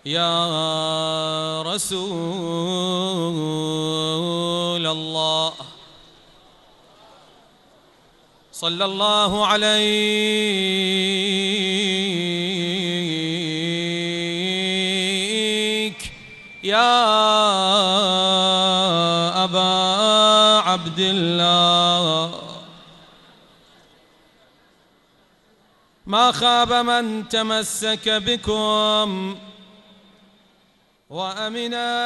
يا رسول الله صلى الله عليك يا أبا عبد الله. ما خاب من تمسك بكم وأمنا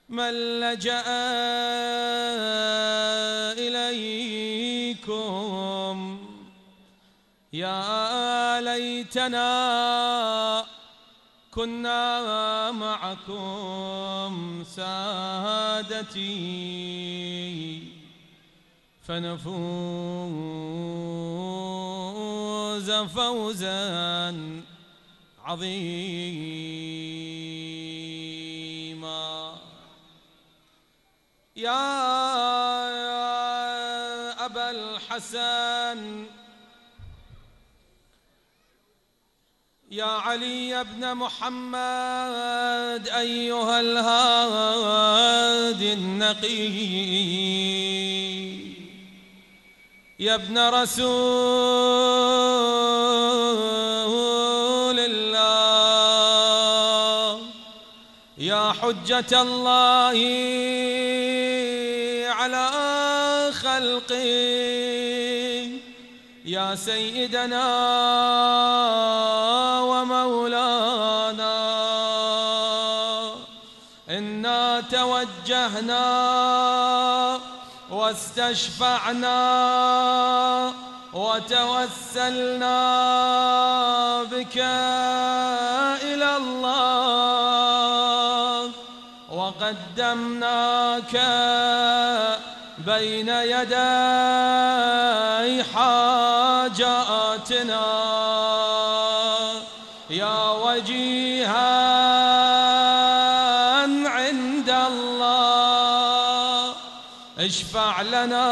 من لجأ إليكم. يا ليتنا كنا معكم سادتي فنفوز فوزا عظيما. يا أبا الحسن يا علي بن محمد أيها الهادي النقي يا ابن رسول الله يا حجة الله على خلقه يا سيدنا ومولانا. إنا توجهنا واستشفعنا وتوسلنا بك إلى الله وقدمناك بين يدي حاجاتنا يا وجيها عند الله اشفع لنا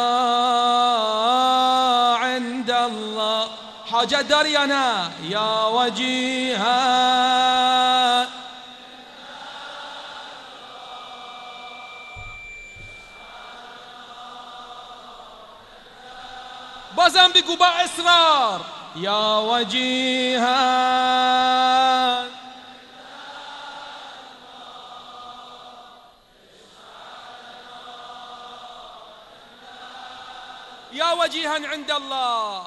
عند الله. حاجة درينا يا وجيها بازم بگو با اصرار يا وجيها يا وجيها عند الله.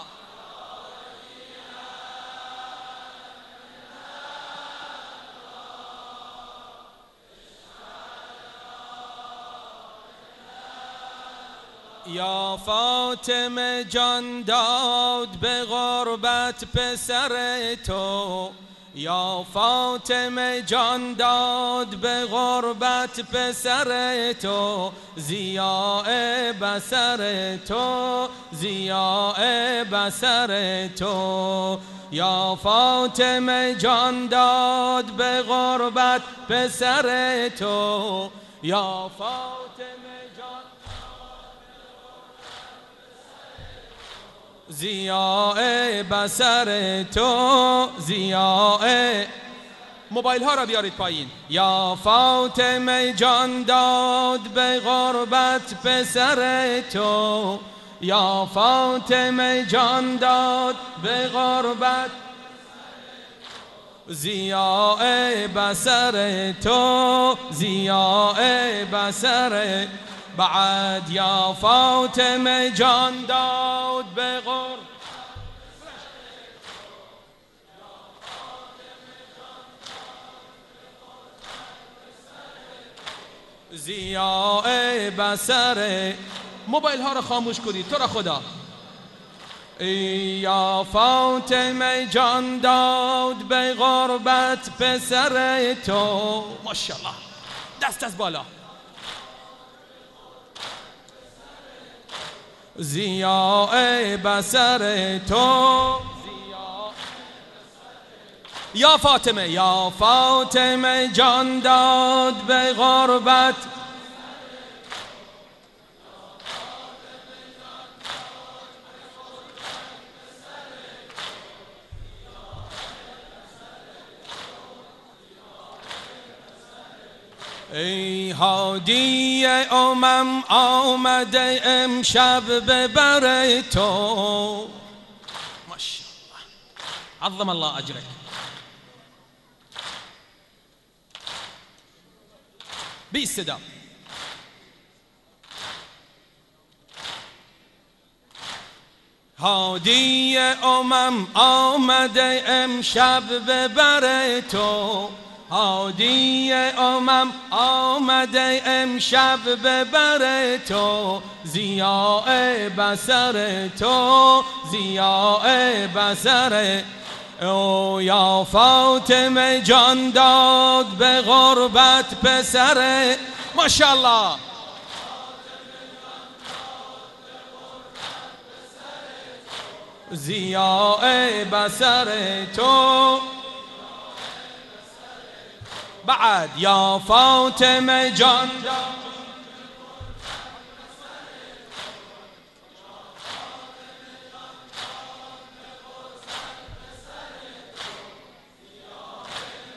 یا فاطمه جان داد به غربت پسر تو یا فاطمه جان داد به غربت پسر تو ضیاء بصر تو ضیاء بصر تو یا فاطمه جان داد به غربت پسر تو یا فاطمه جان ضیاء بصر تو ضیاء. موبایل ها را بیارید پایین. یا فاطمه جان داد به غربت پسر تو یا فاطمه جان داد به غربت ضیاء بصر تو ضیاء بصر. بعد یا فاطمه جان داد به غربت ضیاء بصر. موبایل ها رو خاموش کنید تو را خدا. یا فاطمه جان داد به غربت پسر تو. ماشاءالله دست از بالا. ضیاء بصر تو یا فاطمه جان داد به غربت ای هادی امم آمده امشب به بر تو. ماشاءالله، عظم الله اجرک. بی صدا. هادی امم آمده امشب به بر تو. هادی امم آمده امشب به بر تو. ضیاء بصر تو، ضیاء بصر او. یا فاطمه جان داد به غربت پسر. ماشاءالله. ضیاء بصر تو. بعد یا فاطمه جان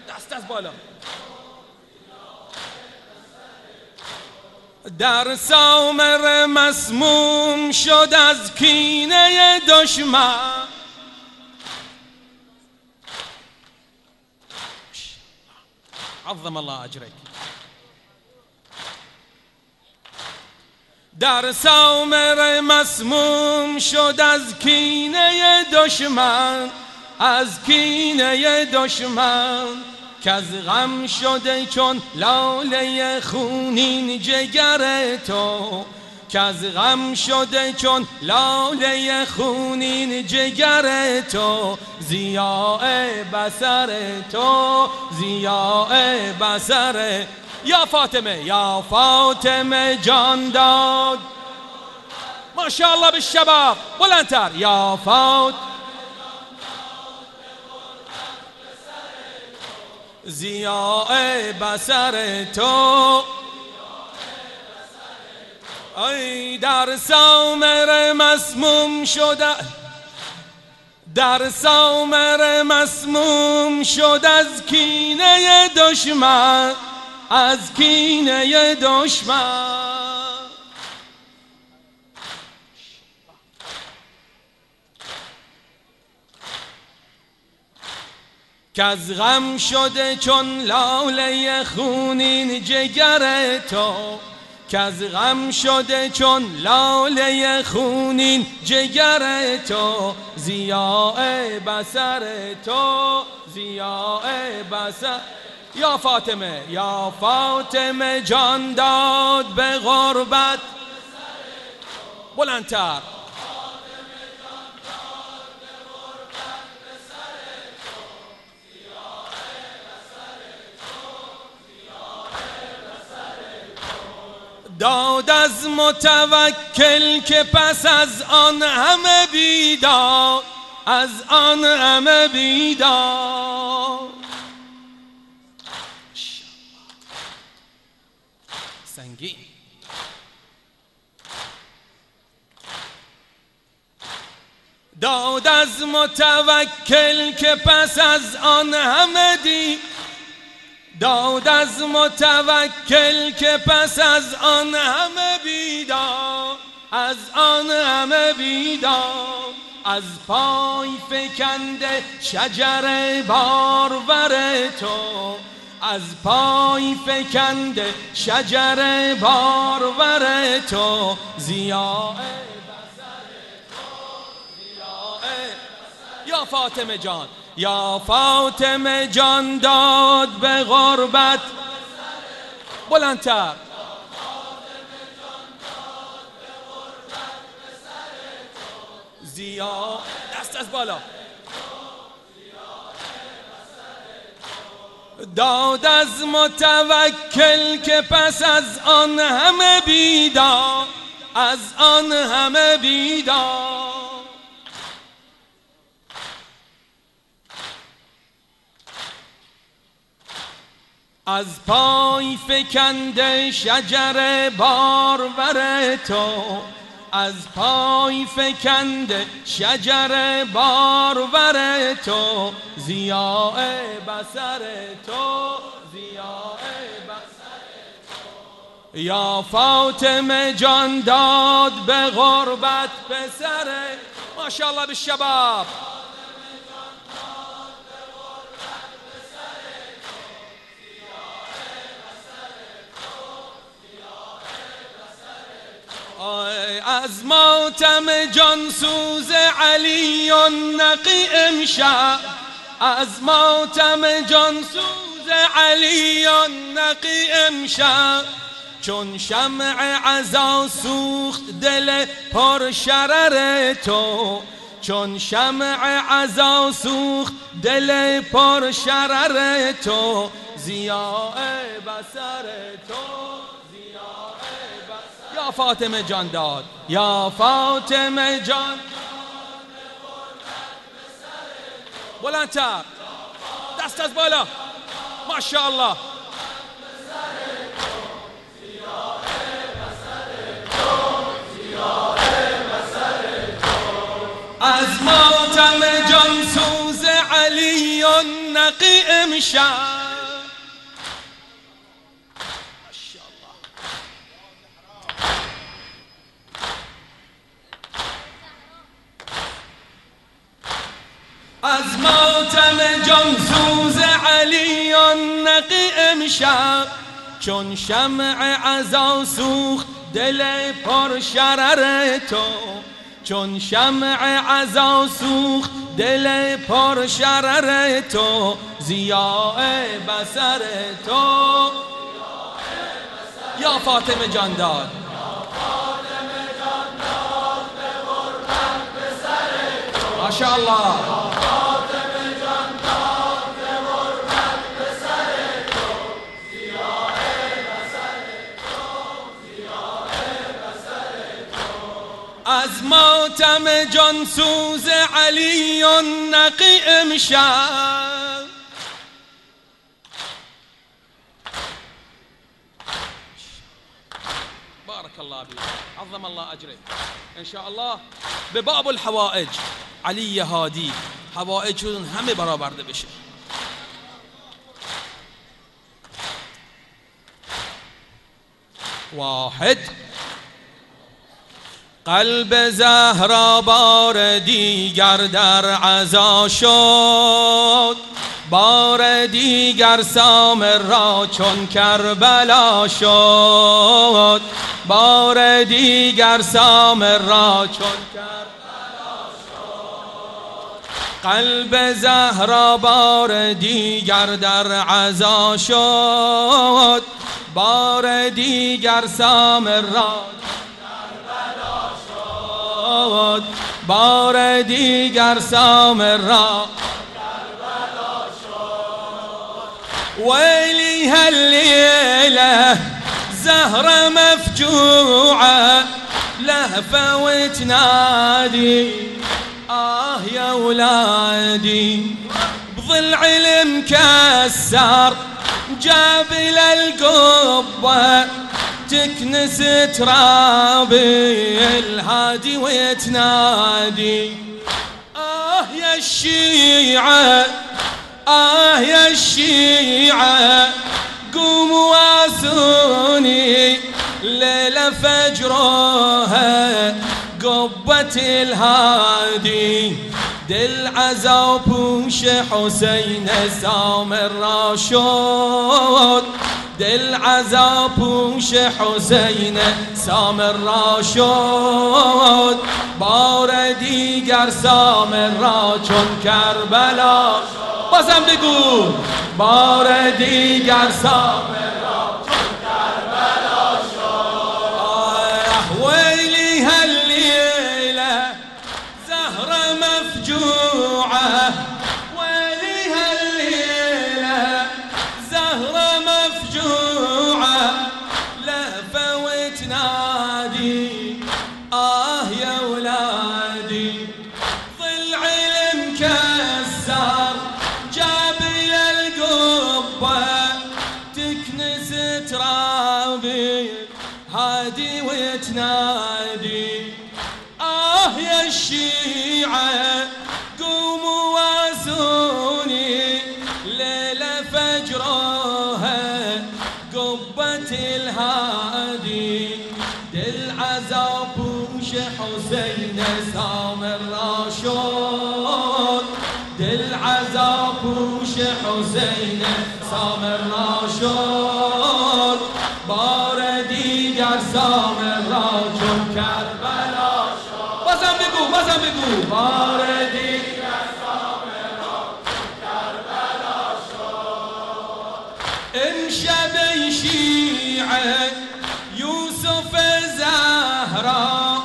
دست از بالا. در سامر مسموم شد از کینه دشمن. عظم الله اجرک. در سامر مسموم شد از کینه دشمن، از کینه دشمن. که از غم شده چون لاله خونین جگر تو. که از غم شده چون لاله خونین جگر تو. ضیاء بصر تو، ضیاء بصر. یا فاطمه، یا فاطمه جان داد. ماشاءالله بالشباب، بلندتر. یا فاطمه ضیاء بصر تو. ای در سامر مسموم شده، در سامر مسموم شد از کینه دشمن، از کینه دشمن. که از غم شده چون لاله خونین جگر تو. که از غم شده چون لاله خونین جگر تو. ضیاء بصر تو، ضیاء بصر. یا فاطمه، یا فاطمه جان داد به غربت. بلندتر. داد از متوکل که پس از آن همه بیدار، از آن همه بیدار. سنگین. داد از متوکل که پس از آن همه داد از متوکل که پس از آن همه بیدار، از آن همه بیدار. از پای فکنده شجر بارور تو. از پای فکنده شجر بارور تو. ضیاء بصر تو، ضیاء. یا فاطمه جان، یا فاطمه جان داد به غربت. بلندتر. ضیاء. دست از بالا. داد از متوکل که پس از آن همه بیدار، از آن همه بیدار. از پای فکنده شجر بارور تو. از پای فکنده شجر بارور تو. ضیاء بصر تو، ضیاء بصر یا فاطمه جان داد به غربت پسره. ماشاءالله بالشباب. از ماتم جان سوز علی نقی امشب، از ماتم جان سوز علی نقی امشب، چون شمع عزا سوخت دل پر شرر تو، چون شمع عزا سوخت دل پر شرر تو، ضیاء بصر تو، یا فاطمه جان داد، یا فاطمه جان بلندتر، دست از بالا، ماشاءالله. از ماتم جان سوز علی نقی امشب، از ماتم جان سوز علی نقی امشب، چون شمع عزا سوخت دل پر شرر تو، چون شمع عزا سوخت دل پر شرر تو، ضیاء بصر تو، یا فاطمه جان داد، ماشاءالله. از ماتم جان سوز علی نقی امشب، بارك الله بك، عظم الله اجرك ان شاء الله. به باب الحوائج علی هادی حوائجتون همه برآورده بشه. واحد، قلب زهرا بار دیگر در عزا شد، بار دیگر سامر را چون کربلا شد، بار دیگر سامر را چون کربلا شد، قلب زهرا بار دیگر در عزا شد، بار دیگر سامر را بار دیگر سامر را کربلا شد. ویلی هاللیله زهره مفجوعه لهفه وتنادي آه يا ولادي، بضلع المكسر جابل القبه تكنس ترابي الهادي ويتنادي آه يا الشيعة، آه يا الشيعة، قوموا واسوني ليلة فجروها قبة الهادي، دل عزا بوش حسين سامر راشد، دل عزا پوش حسین سامر را شد، بار دیگر سامر را چون کربلا شد. بازم بگو، بار دیگر سامر را چون کربلا شد. ویلی هاللیله زهره مفجوعه، ویلی هاللیله زهره مفجوعه لهفه وتنادي آه يا ولادي، ضلع المكسر جابل القبه تكنس ترابي هادي وتنادي آه يا الشيعة، قوموا واسوني ليلة فجروها قبة هادی دل عذاب پوش حسین سامرا شد دل عذاب پوش حسین سامرا شد بار دیگر سامرا چون کربلا شد بازم بگو بار دیگر سامرا چون کربلا شد امشب شیعه یوسف زهرا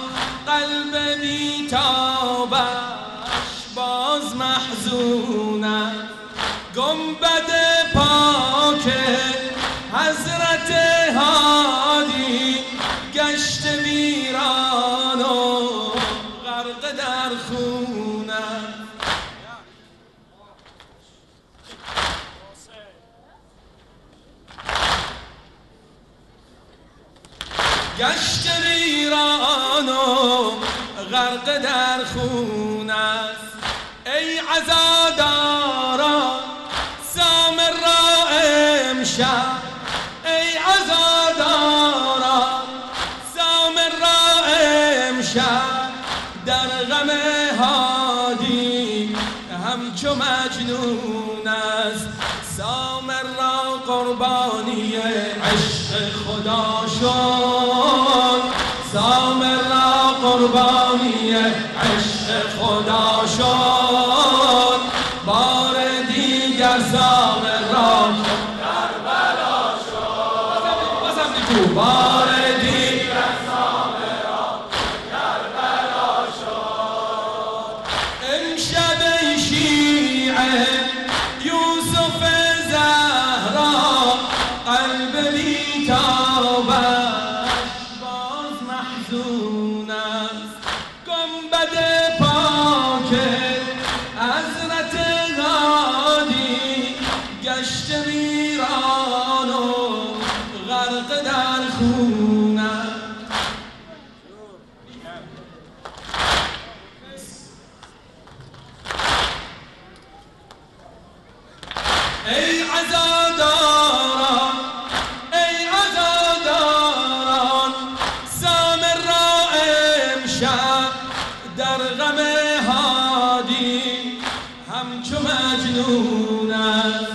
قلب بیتابش باز محزونه گنبد پاک حضرت هادی گشت ویران و غرق در خونه گشت ویران و غرق در خون است ای عزاداران سامرا امشب ای عزاداران سامرا امشب در غم هادی همچو مجنون است سامرا قربانی عشق خدا شد سامرا قربانی عشق خدا شد بار دیگر سامرا کربلا شد بار دیگر سامرا کربلا شد امشب شیعه یوسف زهرا قلب بیتابش باز محزون است گنبد پاک حضرت هادی گشت ویران و غرق در خون ای عزاداران ای عزاداران سامرا امشب در غم هادی همچو مجنون است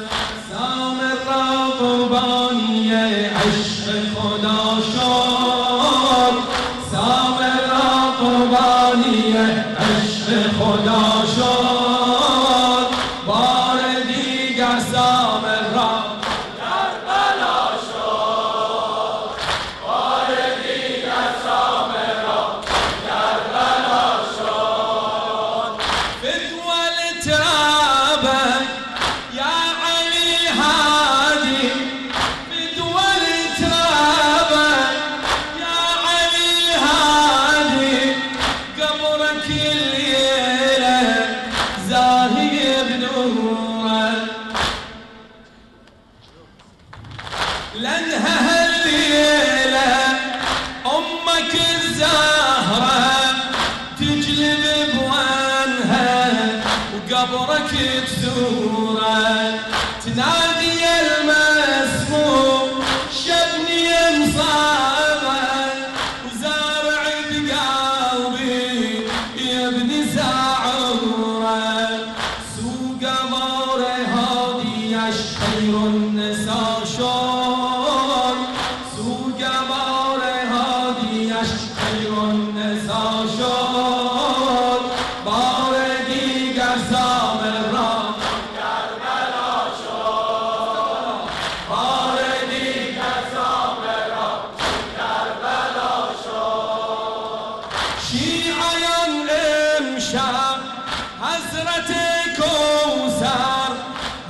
سامرا قربانی عشق خدا شد سامرا قربانی عشق خدا شد بار دیگر سامرا کربلا شد بار دیگر سامرا کربلا شد فتوى التراب یا علی هادی فتوى التراب یا علی هادی قبرك الليلة زاهي بنوره لانها الليلة أمك الزهرة تجلب بوانها وقبرك تزوره تنادي المسموم شبني مصابة وزارع بقلبي يا ابن زعوره سوق مور هادي خير النساء شون سوق مور هادي خير النساء شون بار دیگر سامرا کربلا شد بار دیگر سامرا کربلا شد شیعیان امشب حضرت کوثر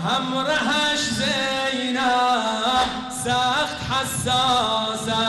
همراهش زینب سخت حساسه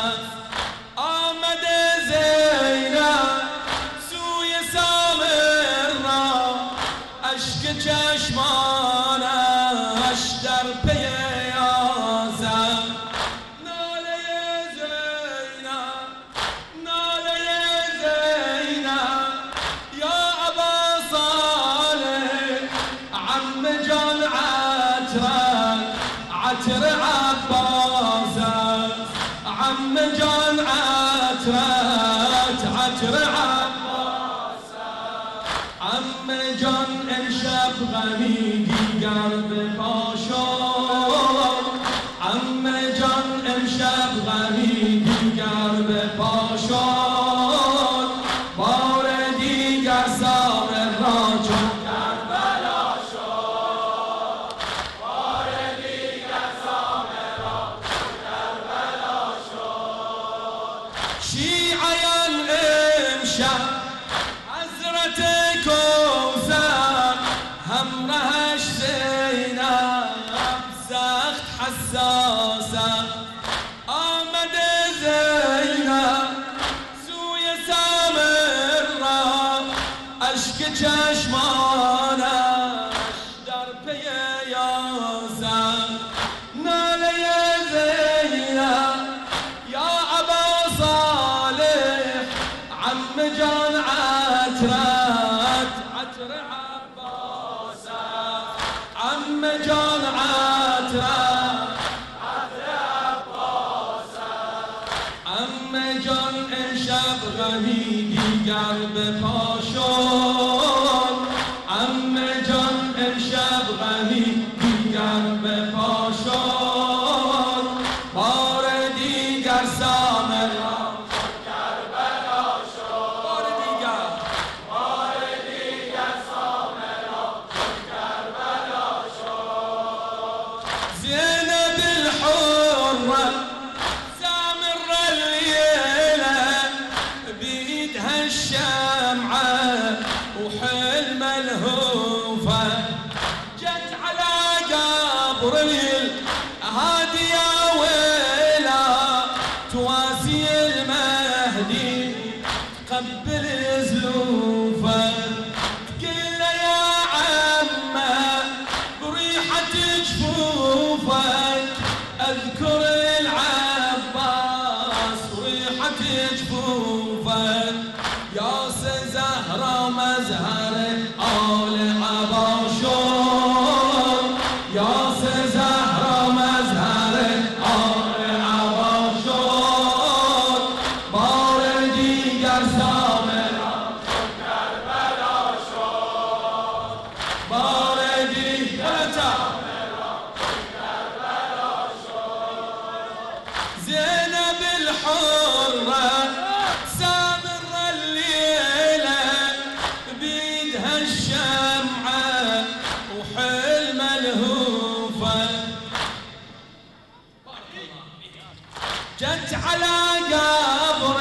عم جان عطرت عطر عباسه عم جان امشب غمی دیگر به پاشد عم جان امشب غمی دیگر به پاشد بار دیگر سامر را چون کربلا شد بار دیگر سامر را چون کربلا شد شیعیان امشب حضرت کوثر همراهش زینب سخت حساسه آمده زینب سوی سامر را اشک چشمانش در پی یاسر ناله زینب یا ابا صالح عم جان عطرت عطر عباسه عم جان عطرت عطر عباسه عم جان امشب غمی دیگر به پاشد عم جان امشب غمی دیگر به پاشد بار دیگر سامر را کربلا شد بار دیگر سامر را کربلا شد زینب الحرة سامر الليلة بيدها الشمعة وحلم الهوفة جت على قبر الهادي يا ويلا تواسي المهدي تقبل زلوفه تقول له يا عمه بريحة جفوفك اذكر العباس ريحة جفوفك يا زهرة مزهر آل عباشور يا زهرة مزهر آل عباشور بار دیگر سامر کربلا شد بار دیگر سامر کربلا شد زینب الحرة سامر الليلة بيدها الشمعة وحلم الهوفة جت على قبر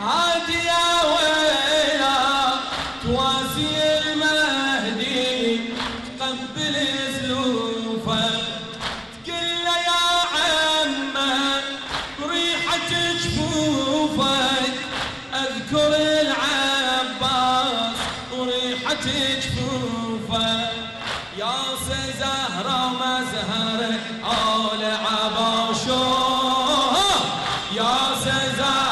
هادي يا ويلا تواسي المهدي تقبل زلوفه تقول له يا عمه بريحة جفوفك اذكر العباس وريحة جفوفك يا زهرة مزهر آل عباشور يا زهرة